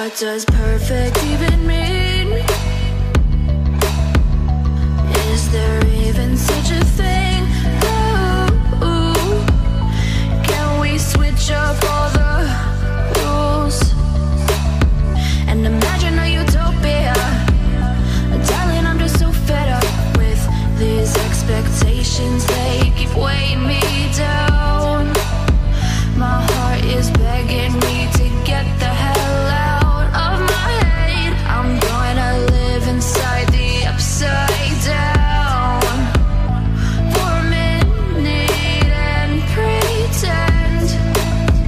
What does perfect even mean? Is there even such a thing? Ooh, can we switch up all the rules and imagine a utopia? Darling, I'm just so fed up with these expectations. They keep weighing me down. My heart is begging me to get the hell out of my head. I'm gonna live inside the upside down for a minute and pretend,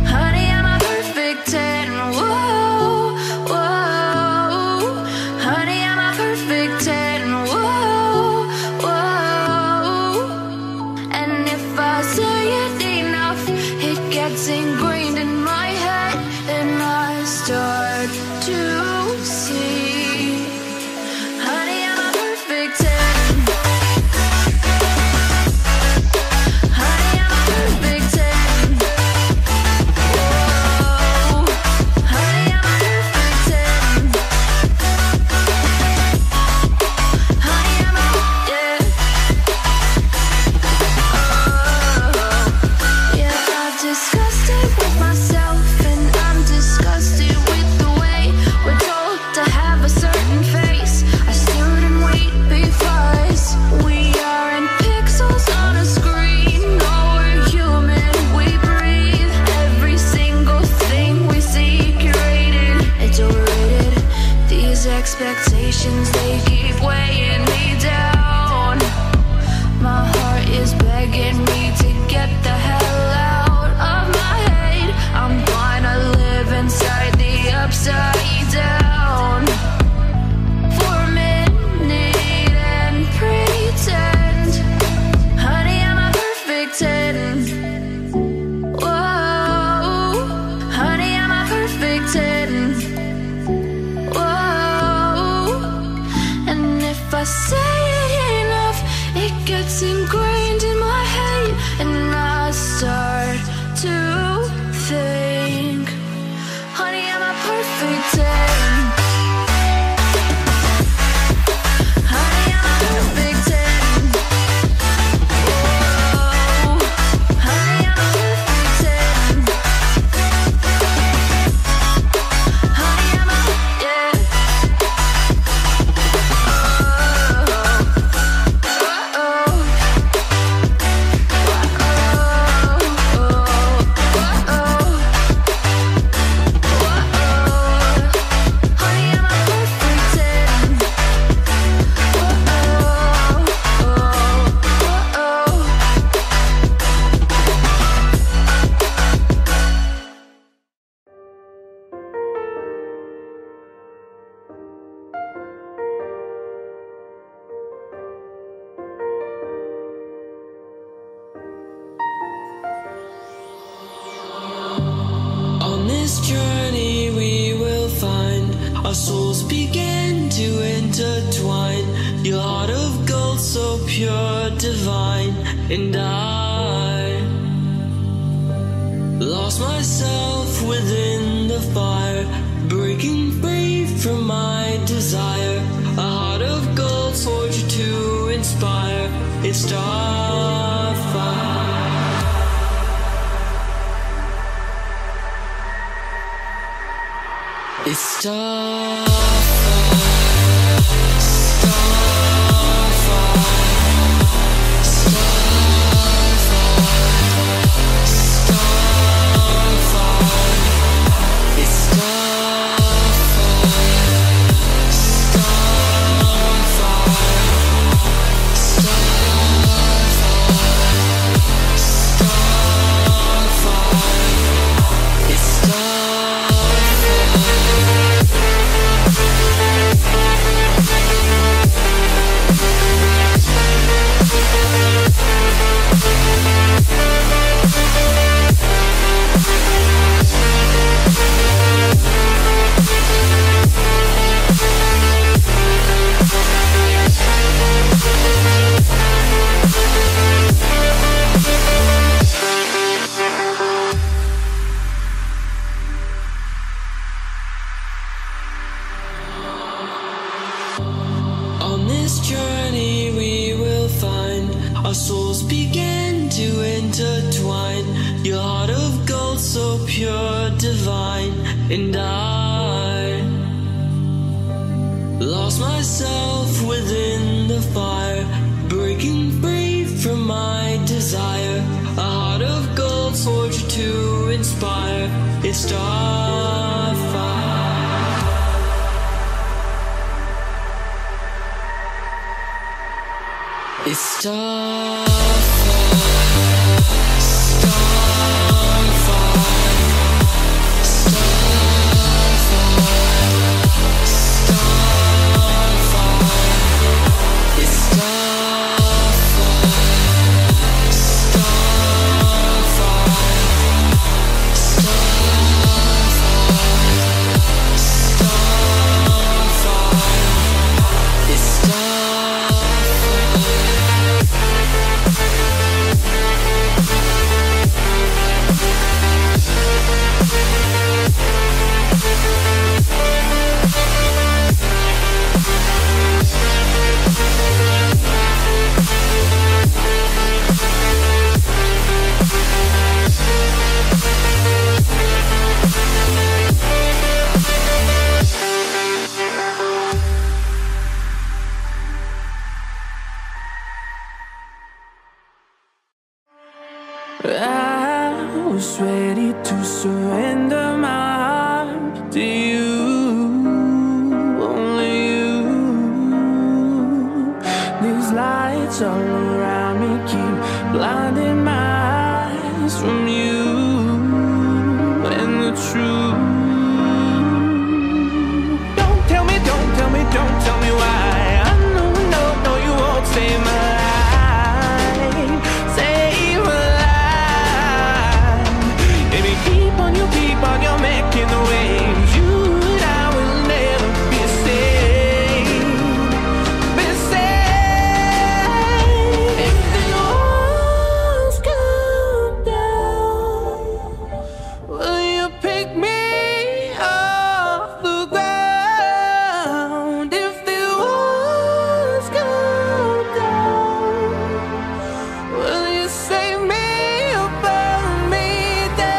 honey, I'm a perfect 10. Whoa, whoa, honey, I'm a perfect 10. Whoa, whoa, and if I say it enough, it gets ingrained in my head, and I start to see, honey, I'm a perfect 10. Honey, I'm a perfect 10. Whoa, honey, I'm a perfect 10. Honey, I'm a, yeah. Yeah, I've discussed it with myself, and I'm disgusted with the way we're told to have a certain face. I stood and wait because we aren't pixels on a screen. No, we're human, we breathe. Every single thing we see curated, it's overrated. These expectations, they keep weighing me down. My heart is begging me to get the hell out of my head. I'm gonna live inside the upside down for a minute and pretend, honey, I'm a perfect 10. Whoa, honey, I'm a perfect 10. Whoa, and if I say it enough, it gets ingrained in my head, and I start to think, honey, I'm a perfect 10. Honey, I'm a perfect 10. Whoa, honey, I'm a perfect 10. Honey, I'm a, yeah. On this journey we will find our souls begin to intertwine. Your heart of gold, so pure, divine, and I lost myself within the fire, breaking free from my desire. A heart of gold forged to inspire. It's starfire. It's starfire. It's our souls began to intertwine. Your heart of gold, so pure, divine. And I lost myself within the fire, breaking free from my desire. A heart of gold, forged to inspire. It's starfire. It's starfire. I was ready to surrender my heart to you, only you. These lights all around me keep blinding my eyes from you and the truth. Don't tell me, don't tell me, don't tell me why. I know, no, no, you won't save my life. You're making the waves. You and I will never be saved. Be saved. If the walls come down, will you pick me off the ground? If the walls come down, will you save me or burn me down?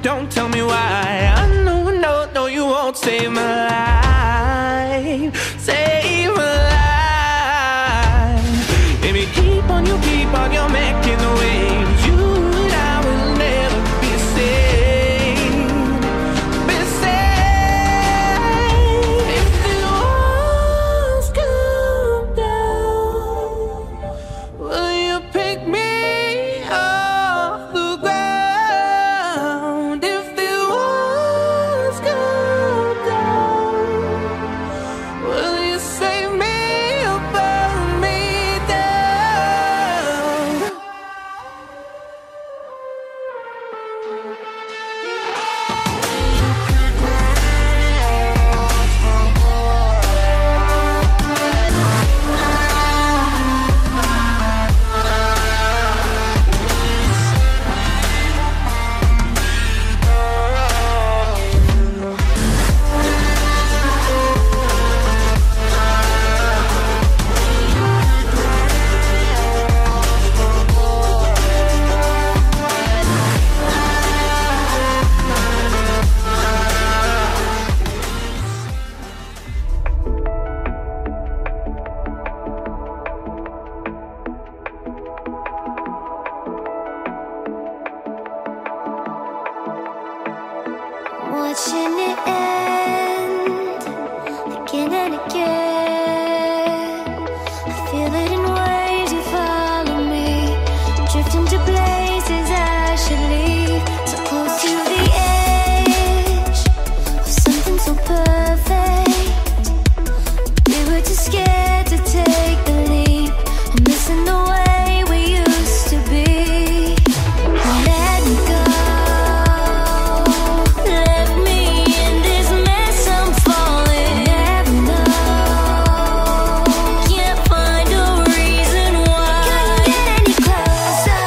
Don't tell me why. I know, no, no, you won't save my life. Save my life. Baby, keep on, you're making the waves. You and I will never be saved. Be saved. If the walls come down, will you pick me off the ground? If the walls come down, will you save me or burn me down? watching it end again and again. I feel it in waves, you follow me, drifting to places I should leave. So close to the edge of something so perfect. We were too scared to take the leap. I'm missing the way we used to be. Let me go. Left me in this mess I'm falling. Never know. Can't find a reason why. Couldn't get any closer.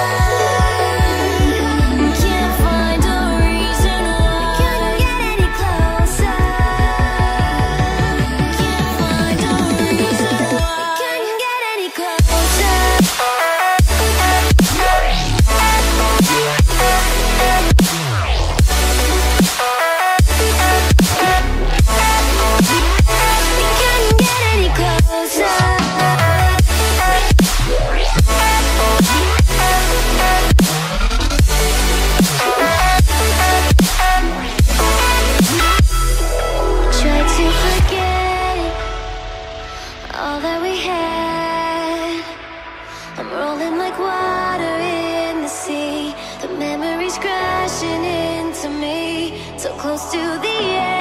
Can't find a reason why. Couldn't get any closer. Can't find a reason why. Couldn't get any closer. Couldn't get any closer. Try to forget all that we had. I'm rolling like water in the sea. The memories crashing into me. So close to the edge.